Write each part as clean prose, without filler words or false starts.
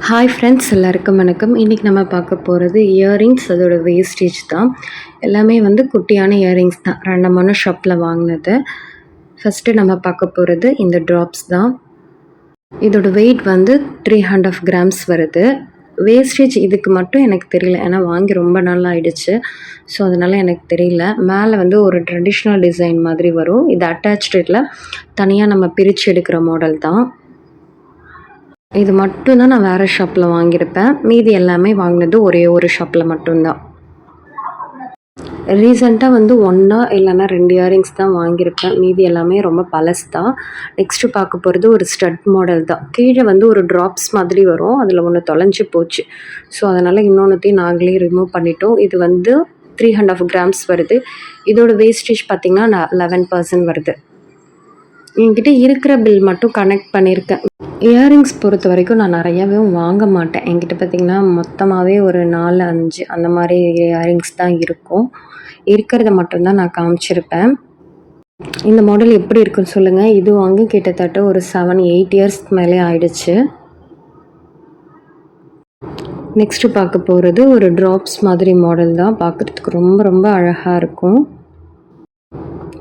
Hi friends, எல்லாருக்கும் வணக்கம். இன்றைக்கி நம்ம பார்க்க போகிறது இயரிங்ஸ், அதோட வேஸ்டேஜ் தான். எல்லாமே வந்து குட்டியான இயரிங்ஸ் தான், ரேண்டமான ஷாப்பில் வாங்கினது. ஃபஸ்ட்டு நம்ம பார்க்க போகிறது இந்த ட்ராப்ஸ் தான். இதோட வெயிட் வந்து 300 கிராம்ஸ் வருது. வேஸ்டேஜ் இதுக்கு மட்டும் எனக்கு தெரியல, ஏன்னா வாங்கி ரொம்ப நாள் ஆயிடுச்சு. ஸோ அதனால் எனக்கு தெரியல. மேலே வந்து ஒரு ட்ரெடிஷ்னல் டிசைன் மாதிரி வரும். இது அட்டாச்டில் தனியாக நம்ம பிரித்து எடுக்கிற மாடல் தான். இது மட்டும் தான் நான் வேறு ஷாப்பில் வாங்கியிருப்பேன். மீதி எல்லாமே வாங்கினது ஒரே ஒரு ஷாப்பில் மட்டும்தான். ரீசெண்டாக வந்து 1 இல்லைன்னா 2 இயரிங்ஸ் தான் வாங்கியிருப்பேன். மீதி எல்லாமே ரொம்ப பழசு தான். நெக்ஸ்ட்டு பார்க்க போகிறது ஒரு ஸ்டட் மாடல் தான். கீழே வந்து ஒரு ட்ராப்ஸ் மாதிரி வரும், அதில் ஒன்று தொலைஞ்சி போச்சு. ஸோ அதனால் இன்னொன்றுத்தையும் நாங்களே ரிமூவ் பண்ணிட்டோம். இது வந்து 300 கிராம்ஸ் வருது. இதோட வேஸ்டேஜ் பார்த்திங்கன்னா 11% வருது. என்கிட்ட இருக்கிற பில் மட்டும் கனெக்ட் பண்ணியிருக்கேன். இயரிங்ஸ் பொறுத்த வரைக்கும் நான் நிறையாவே வாங்க மாட்டேன். என்கிட்ட பார்த்திங்கன்னா மொத்தமாகவே ஒரு 4, 5 அந்த மாதிரி இயரிங்ஸ் தான் இருக்கும். இருக்கிறத மட்டும்தான் நான் காமிச்சிருப்பேன். இந்த மாடல் எப்படி இருக்குன்னு சொல்லுங்கள். இது வாங்கி கிட்டத்தட்ட ஒரு 7, 8 இயர்ஸ்க்கு மேலே ஆயிடுச்சு. நெக்ஸ்ட்டு பார்க்க போகிறது ஒரு ட்ராப்ஸ் மாதிரி மாடல் தான். பார்க்குறதுக்கு ரொம்ப ரொம்ப அழகாக இருக்கும்.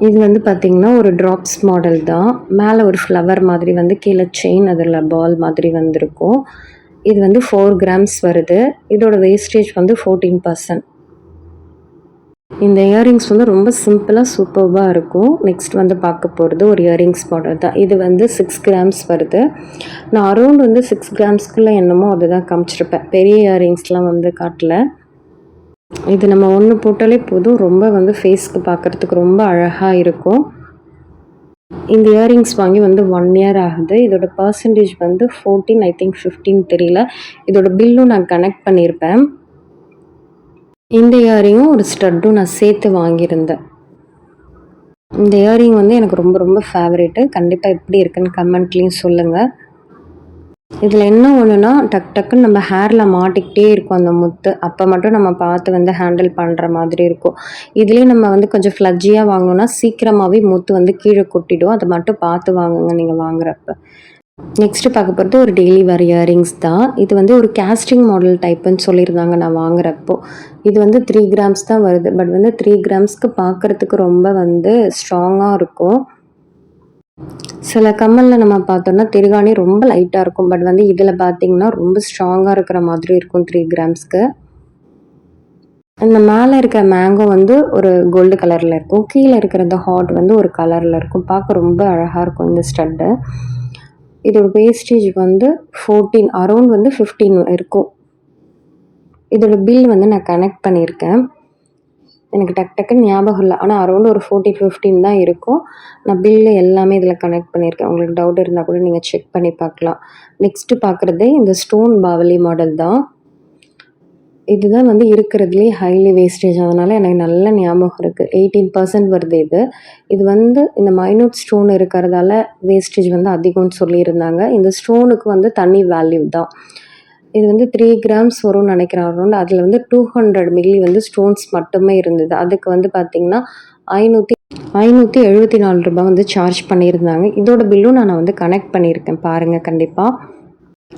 இது வந்து பார்த்திங்கன்னா ஒரு ட்ராப்ஸ் மாடல் தான். மேலே ஒரு ஃப்ளவர் மாதிரி வந்து கீழே செயின், அதில் பால் மாதிரி வந்திருக்கும். இது வந்து 4 கிராம்ஸ் வருது. இதோட வேஸ்டேஜ் வந்து 14%. இந்த இயரிங்ஸ் வந்து ரொம்ப சிம்பிளாக சூப்பர்பாக இருக்கும். நெக்ஸ்ட் வந்து பார்க்க போகிறது ஒரு இயரிங்ஸ் மாடல் தான். இது வந்து 6 கிராம்ஸ் வருது. நான் அரௌண்ட் வந்து 6 கிராம்ஸ்க்குள்ளே என்னமோ அதுதான் காமிச்சிருப்பேன். பெரிய இயரிங்ஸ்லாம் வந்து காட்டல. இது நம்ம ஒன்று போட்டாலே போதும், ரொம்ப வந்து ஃபேஸ்க்கு பார்க்குறதுக்கு ரொம்ப அழகாக இருக்கும். இந்த இயரிங்ஸ் வாங்கி வந்து 1 இயர் ஆகுது. இதோட பர்சன்டேஜ் வந்து 14, ஐ திங்க் 15 தெரியல. இதோட பில்லும் நான் கனெக்ட் பண்ணியிருப்பேன். இந்த இயரிங்கும் ஒரு ஸ்டட்டும் நான் சேர்த்து வாங்கியிருந்தேன். இந்த இயரிங் வந்து எனக்கு ரொம்ப ரொம்ப ஃபேவரேட்டு. கண்டிப்பாக எப்படி இருக்குன்னு கமெண்ட்லேயும் சொல்லுங்கள். இதில் என்ன ஒன்றுனா, டக்குன்னு நம்ம ஹேரில் மாட்டிக்கிட்டே இருக்கும் அந்த முத்து. அப்போ மட்டும் நம்ம பார்த்து வந்து ஹேண்டில் பண்ணுற மாதிரி இருக்கும். இதுலேயும் நம்ம வந்து கொஞ்சம் ஃப்ளஜ்ஜியாக வாங்கினோன்னா சீக்கிரமாகவே முத்து வந்து கீழே கொட்டிடும். அதை மட்டும் பார்த்து வாங்குங்க நீங்கள் வாங்குறப்ப. நெக்ஸ்ட்டு பார்க்க போகிறது ஒரு டெய்லி வேர் இயரிங்ஸ் தான். இது வந்து ஒரு கேஸ்டிங் மாடல் டைப்புன்னு சொல்லியிருந்தாங்க நான் வாங்குறப்போ. இது வந்து 3 கிராம்ஸ் தான் வருது. பட் வந்து 3 கிராம்ஸ்க்கு பார்க்குறதுக்கு ரொம்ப வந்து ஸ்ட்ராங்காக இருக்கும். சில கம்மலில் நம்ம பார்த்தோம்னா திருகாணி ரொம்ப லைட்டாக இருக்கும். பட் வந்து இதில் பார்த்திங்கன்னா ரொம்ப ஸ்ட்ராங்காக இருக்கிற மாதிரி இருக்கும் 3 கிராம்ஸ்க்கு. இந்த மேலே இருக்கிற மேங்கோ வந்து ஒரு கோல்டு கலரில் இருக்கும். கீழே இருக்கிற இந்த ஹார்ட் வந்து ஒரு கலரில் இருக்கும். பார்க்க ரொம்ப அழகாக இருக்கும் இந்த ஸ்டட்டு. இதோட வேஸ்டேஜ் வந்து 14, அரௌண்ட் வந்து 15 இருக்கும். இதோட பில் வந்து நான் கனெக்ட் பண்ணியிருக்கேன். எனக்கு டக்குன்னு ஞாபகம் இல்லை, ஆனால் அரௌண்ட் ஒரு 14, 15 தான் இருக்கும். நான் பில்லு எல்லாமே இதில் கனெக்ட் பண்ணியிருக்கேன். உங்களுக்கு டவுட் இருந்தால் கூட நீங்கள் செக் பண்ணி பார்க்கலாம். நெக்ஸ்ட்டு பார்க்குறது இந்த ஸ்டோன் பாவலி மாடல் தான். இதுதான் வந்து இருக்கிறதுலே ஹைலி வேஸ்டேஜ். அதனால் எனக்கு நல்ல ஞாபகம் இருக்குது. 18% வருது இது. இது வந்து இந்த மைனூட் ஸ்டோன் இருக்கிறதால வேஸ்டேஜ் வந்து அதிகம்னு சொல்லியிருந்தாங்க. இந்த ஸ்டோனுக்கு வந்து தனி வேல்யூ தான். இது வந்து 3 கிராம்ஸ் வரும்னு நினைக்கிறேன் அரௌண்ட். அதில் வந்து 200 மில்லி வந்து ஸ்டோன்ஸ் மட்டுமே இருந்தது. அதுக்கு வந்து பார்த்திங்கன்னா 574 ரூபா வந்து சார்ஜ் பண்ணியிருந்தாங்க. இதோட பில்லும் நான் வந்து கனெக்ட் பண்ணியிருக்கேன், பாருங்கள் கண்டிப்பாக.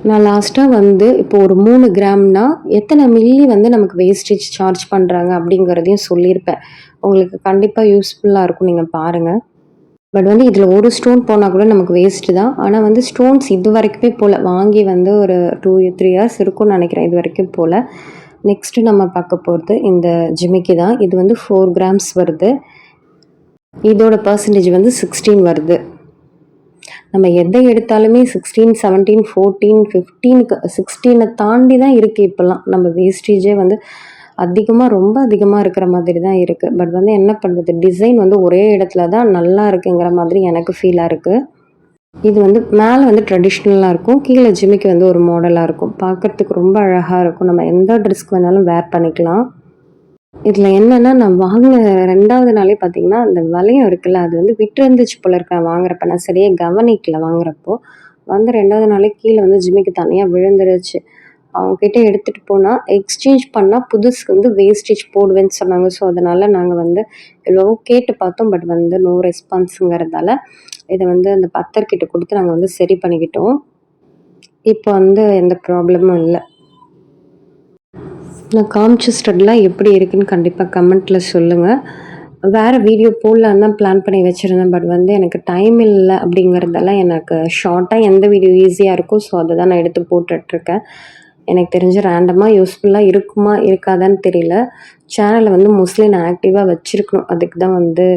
நான் லாஸ்ட்டாக வந்து இப்போ ஒரு 3 கிராம்னா எத்தனை மில்லி வந்து நமக்கு வேஸ்டேஜ் சார்ஜ் பண்ணுறாங்க அப்படிங்கிறதையும் சொல்லியிருப்பேன். உங்களுக்கு கண்டிப்பாக யூஸ்ஃபுல்லாக இருக்கும், நீங்கள் பாருங்கள். பட் வந்து இதில் ஒரு ஸ்டோன் போனால் கூட நமக்கு வேஸ்ட்டு தான். ஆனால் வந்து ஸ்டோன்ஸ் இது வரைக்குமே போகல. வாங்கி வந்து ஒரு 2, 3 இயர்ஸ் இருக்கும்னு நினைக்கிறேன். இது வரைக்கும் போகல. நெக்ஸ்ட்டு நம்ம பார்க்க போகிறது இந்த ஜிமிக்கி தான். இது வந்து 4 கிராம்ஸ் வருது. இதோட பர்சன்டேஜ் வந்து 16 வருது. நம்ம எதை எடுத்தாலுமே 16, 17, 14, 15க்கு 16 தாண்டி தான் இருக்குது இப்போல்லாம். நம்ம வேஸ்டேஜே வந்து ரொம்ப அதிகமாக இருக்கிற மாதிரி தான் இருக்குது. பட் வந்து என்ன பண்ணுறது, டிசைன் வந்து ஒரே இடத்துல தான் நல்லா இருக்குங்கிற மாதிரி எனக்கு ஃபீலாக இருக்குது. இது வந்து மேலே வந்து ட்ரெடிஷ்னலாக இருக்கும், கீழே ஜிமிக்கு வந்து ஒரு மாடலாக இருக்கும். பார்க்குறதுக்கு ரொம்ப அழகாக இருக்கும். நம்ம எந்த ட்ரெஸ்க்கு வேணாலும் வேர் பண்ணிக்கலாம். இதில் என்னென்னா, நான் வாங்கின 2வது நாளே பார்த்திங்கன்னா அந்த வளையம் இருக்குல்ல, அது வந்து விட்டு இருந்துச்சு போல இருக்கு. நான் வாங்குறப்ப நான் சரியாக கவனிக்கல. வாங்குறப்போ வந்து 2வது நாளே கீழே வந்து ஜிமிக்கு தனியாக விழுந்துருச்சு. அவங்கக்கிட்ட எடுத்துகிட்டு போனால் எக்ஸ்சேஞ்ச் பண்ணால் புதுசு வந்து வேஸ்டேஜ் போடுவேன்னு சொன்னாங்க. ஸோ அதனால் நாங்கள் வந்து எவ்வளவோ கேட்டு பார்த்தோம். பட் வந்து நோ ரெஸ்பான்ஸுங்கிறதால இதை வந்து அந்த பத்தர்கிட்ட கொடுத்து நாங்கள் வந்து சரி பண்ணிக்கிட்டோம். இப்போ வந்து எந்த ப்ராப்ளமும் இல்ல. நான் காமிச்ச ஸ்டட்லாம் எப்படி இருக்குன்னு கண்டிப்பா கமெண்ட்ல சொல்லுங்க. வேற வீடியோ போடலான்னு தான் பிளான் பண்ணி வச்சிருந்தேன். பட் வந்து எனக்கு டைம் இல்ல அப்படிங்கிறதால எனக்கு ஷார்ட்டா எந்த வீடியோ ஈஸியா இருக்கோ, ஸோ அத தான் நான் எடுத்து போட்டுட்ருக்கேன். எனக்கு தெரிஞ்சு ரேண்டமா யூஸ்ஃபுல்லா இருக்குமா, இருக்காதான்னு தெரியல. சேனல வந்து மோஸ்ட்லி நான் ஆக்டிவா வச்சிருக்கணும். அதுக்கு தான் வந்து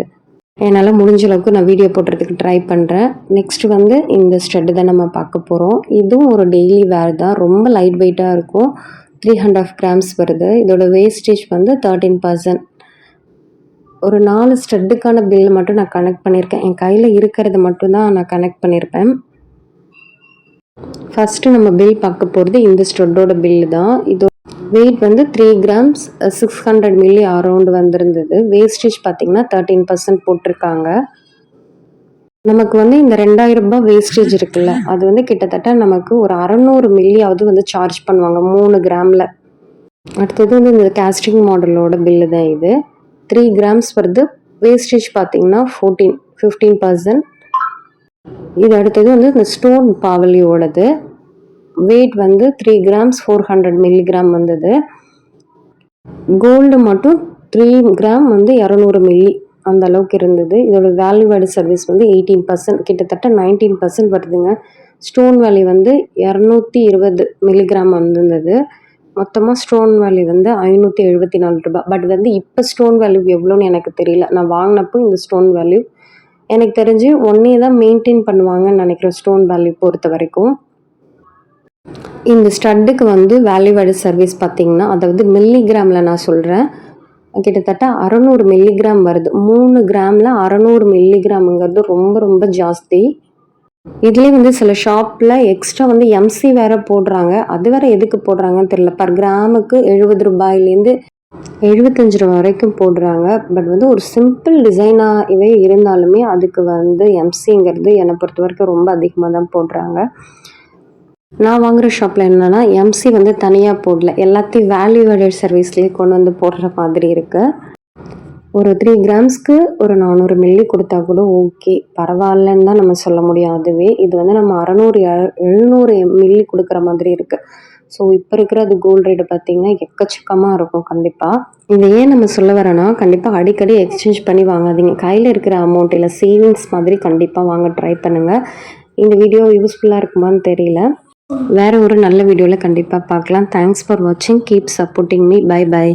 என்னால முடிஞ்ச அளவுக்கு நான் வீடியோ போடுறதுக்கு ட்ரை பண்றேன். நெக்ஸ்ட் வந்து இந்த ஸ்டட் தான் நம்ம பார்க்க போறோம். இதுவும் ஒரு டெய்லி வேர் தான். ரொம்ப லைட் வெயிட்டா இருக்கும். 3½ கிராம்ஸ் வருது. இதோட வேஸ்டேஜ் வந்து 13%. ஒரு 4 ஸ்டட்டுக்கான பில் மட்டும் நான் கனெக்ட் பண்ணியிருக்கேன். என் கையில இருக்கிறது மட்டும் தான் நான் கனெக்ட் பண்ணியிருப்பேன். ஃபர்ஸ்ட்டு நம்ம பில் பார்க்க போறது இந்த ஸ்டட்டோட பில் தான். இதோட வெயிட் வந்து 3 கிராம்ஸ் 600 மில்லி அரவுண்ட் வந்திருந்தது. வேஸ்டேஜ் பார்த்தீங்கன்னா 13% போட்டிருக்காங்க. நமக்கு வந்து இந்த ரூ. 2000 வேஸ்டேஜ் இருக்குல்ல, அது வந்து கிட்டத்தட்ட நமக்கு ஒரு 600 மில்லியாவது வந்து சார்ஜ் பண்ணுவாங்க 3 கிராம்ல. அடுத்தது வந்து இந்த கேஸ்டிங் மாடலோட பில்லு தான் இது. 3 கிராம்ஸ் வருது. வேஸ்டேஜ் பார்த்தீங்கன்னா 15%. இது அடுத்தது வந்து இந்த ஸ்டோன் பாவலியோடது. வெயிட் வந்து 3 கிராம்ஸ் 400 மில்லிகிராம் வந்தது. கோல்டு மட்டும் 3 கிராம் வந்து 200 மில்லி அந்த அளவுக்கு இருந்தது. இதோட வேல்யூ ஆட் சர்வீஸ் வந்து 18%, கிட்டத்தட்ட 19% வருதுங்க. ஸ்டோன் வேல்யூ வந்து 220 மில்லிகிராம் வந்திருந்தது. மொத்தமாக ஸ்டோன் வேல்யூ வந்து ரூ. 574. பட் வந்து இப்போ ஸ்டோன் வேல்யூ எவ்வளோன்னு எனக்கு தெரியல. நான் வாங்கினப்போ இந்த ஸ்டோன் வேல்யூ எனக்கு தெரிஞ்சு 1 இயர் தான் மெயின்டைன் பண்ணுவாங்கன்னு நினைக்கிறேன் ஸ்டோன் வேல்யூ பொறுத்த வரைக்கும். இந்த ஸ்டட்டுக்கு வந்து வேல்யூ ஆட் சர்வீஸ் பார்த்தீங்கன்னா, அதாவது மில்லிகிராமில் நான் சொல்கிறேன். கிட்டத்தட்ட 600 மில்லிகிராம் வருது. 3 கிராமில் 600 மில்லிகிராம்ங்கிறது ரொம்ப ரொம்ப ஜாஸ்தி. இதுலேயே வந்து சில ஷாப்பில் எக்ஸ்ட்ரா வந்து எம்சி வேற போடுறாங்க. அது வேற எதுக்கு போடுறாங்கன்னு தெரியல. பர் கிராமுக்கு ரூ. 70 ரூ. 75 வரைக்கும் போடுறாங்க. பட் வந்து ஒரு சிம்பிள் டிசைனாகவே இருந்தாலுமே அதுக்கு வந்து எம்சிங்கிறது என்னை பொறுத்த வரைக்கும் ரொம்ப அதிகமாக தான் போடுறாங்க. நான் வாங்குற ஷாப்பில் என்னன்னா எம்சி வந்து தனியாக போடல, எல்லாத்தையும் வேல்யூ ஆடட் சர்வீஸ்லேயே கொண்டு வந்து போடுற மாதிரி இருக்குது. ஒரு 3 கிராம்ஸ்க்கு ஒரு 400 மில்லி கொடுத்தா கூட ஓகே, பரவாயில்லன்னு தான் நம்ம சொல்ல முடியும். அதுவே இது வந்து நம்ம 600 700 மில்லி கொடுக்குற மாதிரி இருக்குது. ஸோ இப்போ இருக்கிற அது கோல்டு ரேட்டு பார்த்தீங்கன்னா எக்கச்சக்கமாக இருக்கும் கண்டிப்பாக. இதை ஏன் நம்ம சொல்ல வரோன்னா, கண்டிப்பாக அடிக்கடி எக்ஸ்சேஞ்ச் பண்ணி வாங்காதீங்க. கையில் இருக்கிற அமௌண்ட் இல்லை சேவிங்ஸ் மாதிரி கண்டிப்பாக வாங்க ட்ரை பண்ணுங்கள். இந்த வீடியோ யூஸ்ஃபுல்லாக இருக்குமான்னு தெரியல. வேற ஒரு நல்ல வீடியோவில் கண்டிப்பாக பார்க்கலாம். தேங்க்ஸ் ஃபார் வாட்சிங். Keep supporting me. Bye by.